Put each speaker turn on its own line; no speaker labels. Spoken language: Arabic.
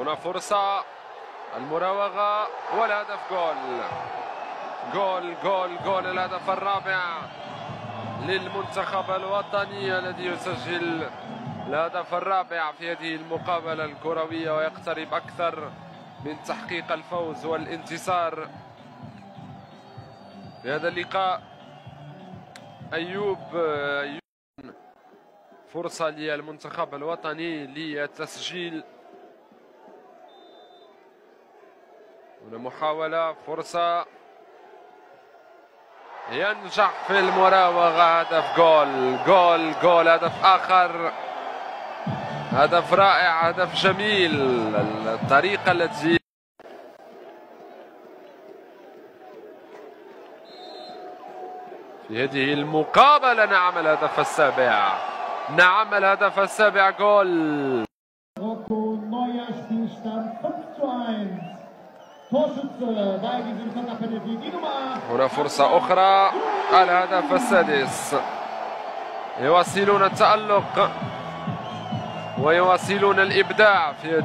هنا فرصة المراوغة والهدف. جول جول جول جول، الهدف الرابع للمنتخب الوطني الذي يسجل الهدف الرابع في هذه المقابلة الكروية ويقترب أكثر من تحقيق الفوز والانتصار في هذا اللقاء. أيوب فرصة للمنتخب الوطني للتسجيل. هنا محاولة، فرصة، ينجح في المراوغة، هدف. جول جول جول، هدف آخر، هدف رائع، هدف جميل. الطريقة التي في هذه المقابلة، نعم الهدف السابع، نعم الهدف السابع. جول هنا فرصة أخرى، الهدف السادس. يواصلون التألق ويواصلون الإبداع في